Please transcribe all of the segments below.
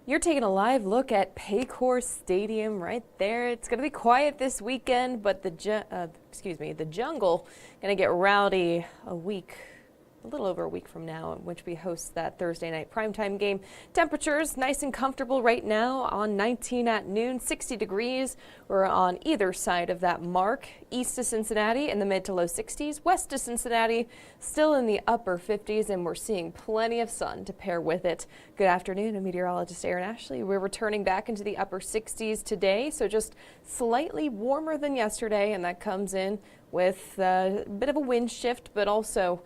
You're taking a live look at Paycor Stadium right there. It's going to be quiet this weekend, but the jungle going to get rowdy a little over a week from now, in which we host that Thursday night primetime game. Temperatures nice and comfortable right now on 19 at noon, 60 degrees. We're on either side of that mark. East of Cincinnati in the mid to low 60s. West of Cincinnati still in the upper 50s, and we're seeing plenty of sun to pair with it. Good afternoon, I'm meteorologist Erin Ashley. We're returning back into the upper 60s today, so just slightly warmer than yesterday, and that comes in with a bit of a wind shift, but also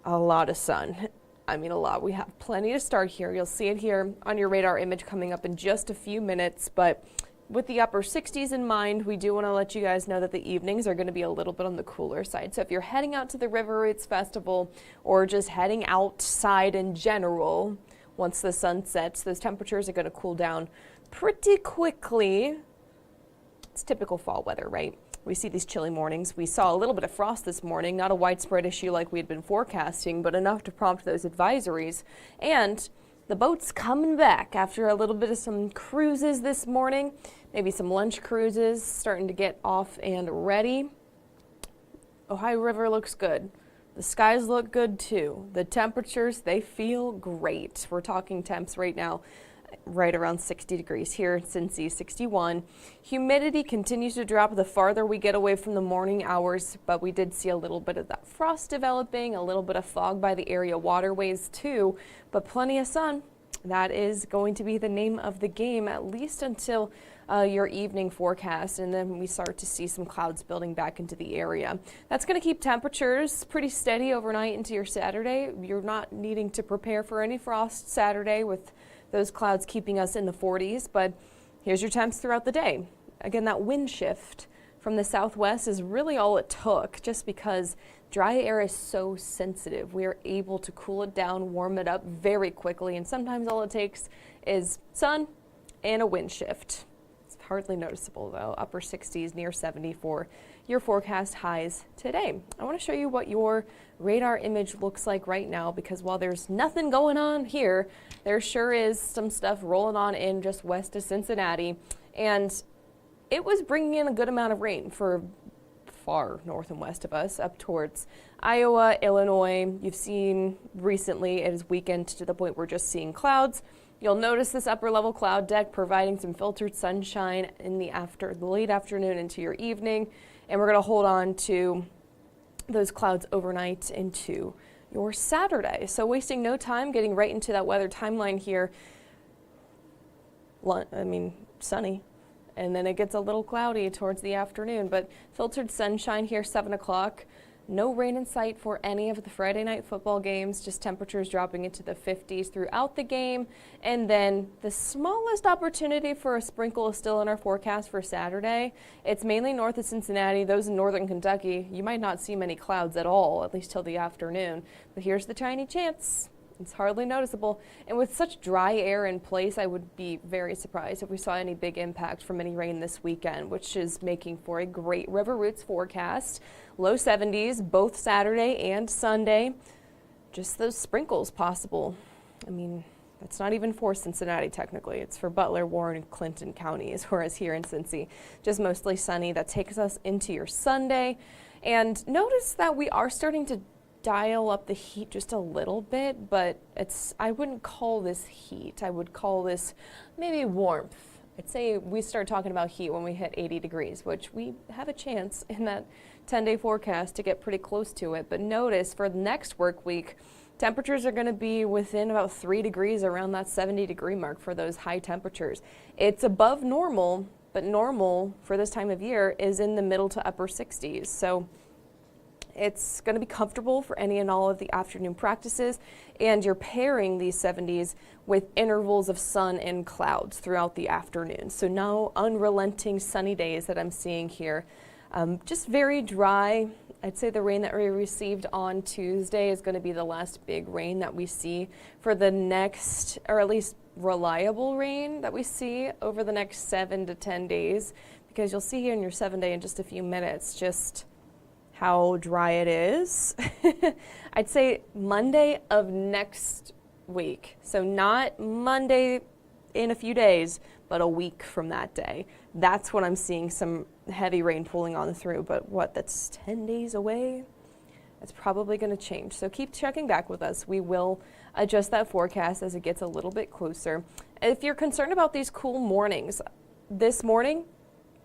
a lot of sun. I mean, a lot. We have plenty to start here. You'll see it here on your radar image coming up in just a few minutes, but with the upper 60s in mind, we do want to let you guys know that the evenings are going to be a little bit on the cooler side. So if you're heading out to the River Roots Festival or just heading outside in general, once the sun sets, those temperatures are going to cool down pretty quickly. It's typical fall weather, right? We see these chilly mornings. We saw a little bit of frost this morning, not a widespread issue like we had been forecasting, but enough to prompt those advisories. And the boat's coming back after a little bit of some cruises this morning, maybe some lunch cruises starting to get off and ready. Ohio River looks good. The skies look good too. The temperatures, they feel great. We're talking temps right now right around 60 degrees here in Cincy, 61. Humidity continues to drop the farther we get away from the morning hours, but we did see a little bit of that frost developing, a little bit of fog by the area waterways too, but plenty of sun. That is going to be the name of the game, at least until your evening forecast, and then we start to see some clouds building back into the area. That's going to keep temperatures pretty steady overnight into your Saturday. You're not needing to prepare for any frost Saturday with those clouds keeping us in the 40s, but here's your temps throughout the day. Again, that wind shift from the southwest is really all it took, just because dry air is so sensitive. We are able to cool it down, warm it up very quickly, and sometimes all it takes is sun and a wind shift. It's hardly noticeable though, upper 60s, near 70 for your forecast highs today. I want to show you what your radar image looks like right now, because while there's nothing going on here, there sure is some stuff rolling on in just west of Cincinnati, and it was bringing in a good amount of rain for far north and west of us, up towards Iowa, Illinois. You've seen recently it has weakened to the point we're just seeing clouds. You'll notice this upper level cloud deck providing some filtered sunshine in the late afternoon into your evening, and we're going to hold on to those clouds overnight into your Saturday. So wasting no time, getting right into that weather timeline here. Sunny, and then it gets a little cloudy towards the afternoon, but filtered sunshine here, 7 o'clock. No rain in sight for any of the Friday night football games, just temperatures dropping into the 50s throughout the game. And then the smallest opportunity for a sprinkle is still in our forecast for Saturday. It's mainly north of Cincinnati. Those in northern Kentucky, you might not see many clouds at all, at least till the afternoon. But here's the tiny chance. It's hardly noticeable. And with such dry air in place, I would be very surprised if we saw any big impact from any rain this weekend, which is making for a great River Roots forecast. Low 70s both Saturday and Sunday. Just those sprinkles possible. I mean, that's not even for Cincinnati technically. It's for Butler, Warren, and Clinton counties, whereas here in Cincy, just mostly sunny. That takes us into your Sunday. And notice that we are starting to dial up the heat just a little bit, but I wouldn't call this heat. I would call this maybe warmth. I'd say we start talking about heat when we hit 80 degrees, which we have a chance in that 10-day forecast to get pretty close to it. But notice for the next work week, temperatures are going to be within about 3 degrees around that 70-degree mark for those high temperatures. It's above normal, but normal for this time of year is in the middle to upper 60s. So it's going to be comfortable for any and all of the afternoon practices, and you're pairing these 70s with intervals of sun and clouds throughout the afternoon. So no unrelenting sunny days that I'm seeing here. Just very dry. I'd say the rain that we received on Tuesday is going to be the last big rain that we see for the next, or at least reliable rain that we see over the next 7 to 10 days, because you'll see here in your 7-day in just a few minutes just how dry it is. I'd say Monday of next week. So not Monday in a few days, but a week from that day. That's when I'm seeing some heavy rain pulling on through, but that's 10 days away? It's probably going to change. So keep checking back with us. We will adjust that forecast as it gets a little bit closer. If you're concerned about these cool mornings, this morning,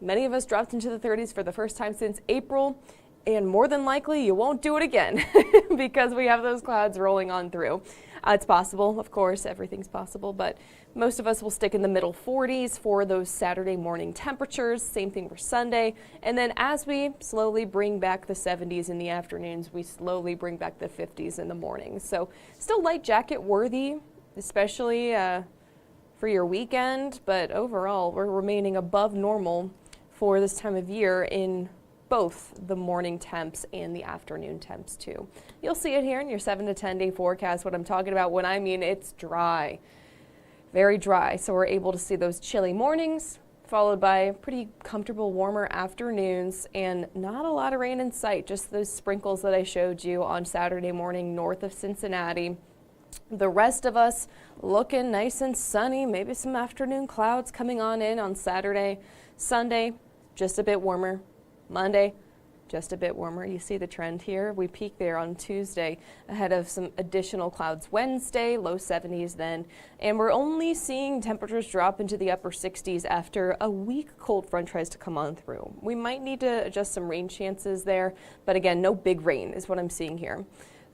many of us dropped into the 30s for the first time since April, and more than likely you won't do it again because we have those clouds rolling on through. It's possible, of course, everything's possible, but most of us will stick in the middle 40s for those Saturday morning temperatures. Same thing for Sunday. And then as we slowly bring back the 70s in the afternoons, we slowly bring back the 50s in the mornings. So still light jacket worthy, especially for your weekend, but overall we're remaining above normal for this time of year in both the morning temps and the afternoon temps too. You'll see it here in your 7 to 10 day forecast, what I'm talking about when I mean it's dry, very dry. So we're able to see those chilly mornings followed by pretty comfortable warmer afternoons and not a lot of rain in sight, just those sprinkles that I showed you on Saturday morning north of Cincinnati. The rest of us looking nice and sunny, maybe some afternoon clouds coming on Saturday. Sunday, just a bit warmer. Monday, just a bit warmer. You see the trend here. We peak there on Tuesday ahead of some additional clouds Wednesday, low 70s then. And we're only seeing temperatures drop into the upper 60s after a weak cold front tries to come on through. We might need to adjust some rain chances there, but again, no big rain is what I'm seeing here.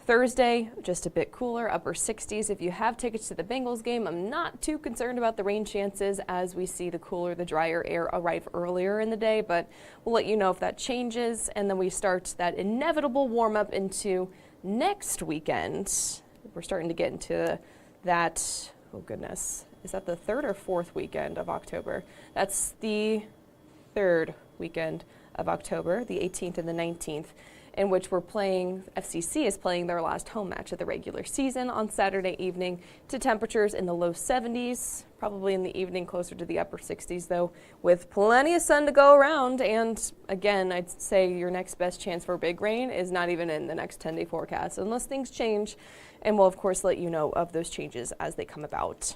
Thursday, just a bit cooler, upper 60s. If you have tickets to the Bengals game, I'm not too concerned about the rain chances as we see the cooler, the drier air arrive earlier in the day, but we'll let you know if that changes. And then we start that inevitable warm up into next weekend. We're starting to get into that, oh goodness, is that the 3rd or 4th weekend of October? That's the 3rd weekend of October, the 18th and the 19th. In which FCC is playing their last home match of the regular season on Saturday evening to temperatures in the low 70s, probably in the evening closer to the upper 60s though, with plenty of sun to go around. And again, I'd say your next best chance for big rain is not even in the next 10-day forecast unless things change, and we'll of course let you know of those changes as they come about.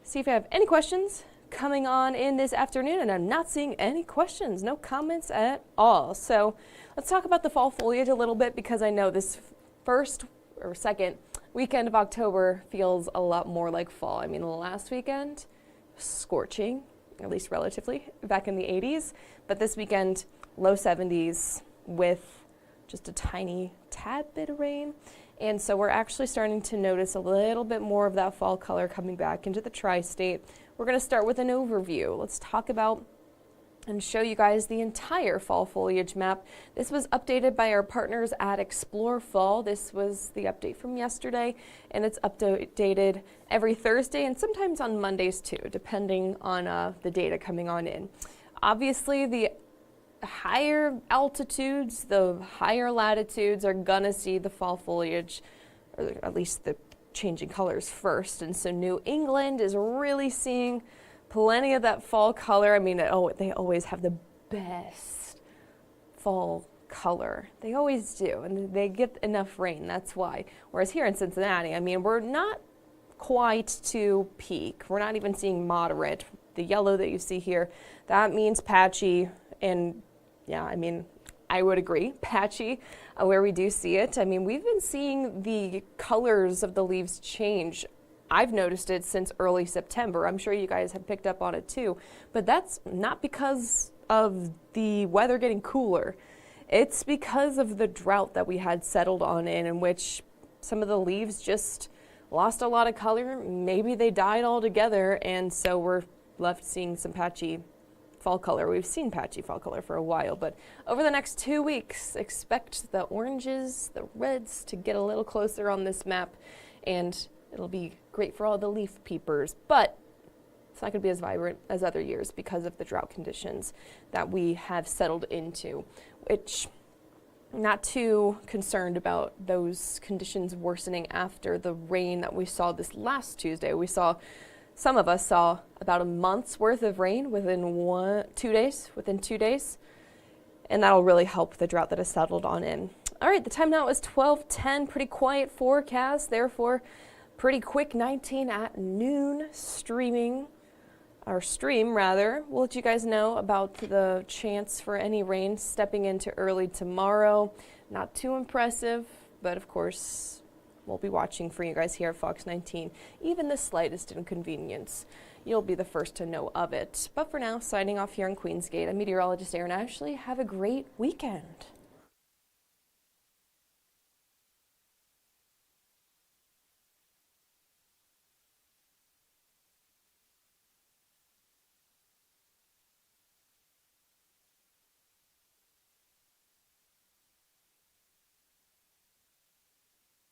See if you have any questions coming on in this afternoon, and I'm not seeing any questions, no comments at all. So let's talk about the fall foliage a little bit because I know this first or second weekend of October feels a lot more like fall. I mean, last weekend, scorching, at least relatively, back in the 80s, but this weekend, low 70s with just a tiny tad bit of rain. And so we're actually starting to notice a little bit more of that fall color coming back into the tri-state. We're going to start with an overview. Let's talk about and show you guys the entire fall foliage map. This was updated by our partners at Explore Fall. This was the update from yesterday, and it's updated every Thursday and sometimes on Mondays too, depending on the data coming on in. Obviously, the higher altitudes, the higher latitudes are gonna see the fall foliage, or at least the changing colors first. And so New England is really seeing plenty of that fall color. I mean, they always have the best fall color. They always do, and they get enough rain, that's why. Whereas here in Cincinnati, I mean, we're not quite to peak. We're not even seeing moderate. The yellow that you see here, that means patchy, and yeah, I mean, I would agree, patchy, where we do see it. I mean, we've been seeing the colors of the leaves change. I've noticed it since early September. I'm sure you guys have picked up on it too, but that's not because of the weather getting cooler. It's because of the drought that we had settled on in which some of the leaves just lost a lot of color. Maybe they died altogether, and so we're left seeing some patchy fall color. We've seen patchy fall color for a while, but over the next 2 weeks, expect the oranges, the reds to get a little closer on this map, and it'll be great for all the leaf peepers, but it's not going to be as vibrant as other years because of the drought conditions that we have settled into, which I'm not too concerned about those conditions worsening after the rain that we saw this last Tuesday. Some of us saw about a month's worth of rain within 2 days, and that'll really help the drought that has settled on in. All right, the time now is 12:10, pretty quiet forecast, therefore Pretty quick 19 at noon stream rather. We'll let you guys know about the chance for any rain stepping into early tomorrow. Not too impressive, but of course, we'll be watching for you guys here at Fox 19. Even the slightest inconvenience, you'll be the first to know of it. But for now, signing off here in Queensgate, I'm meteorologist Erin Ashley. Have a great weekend.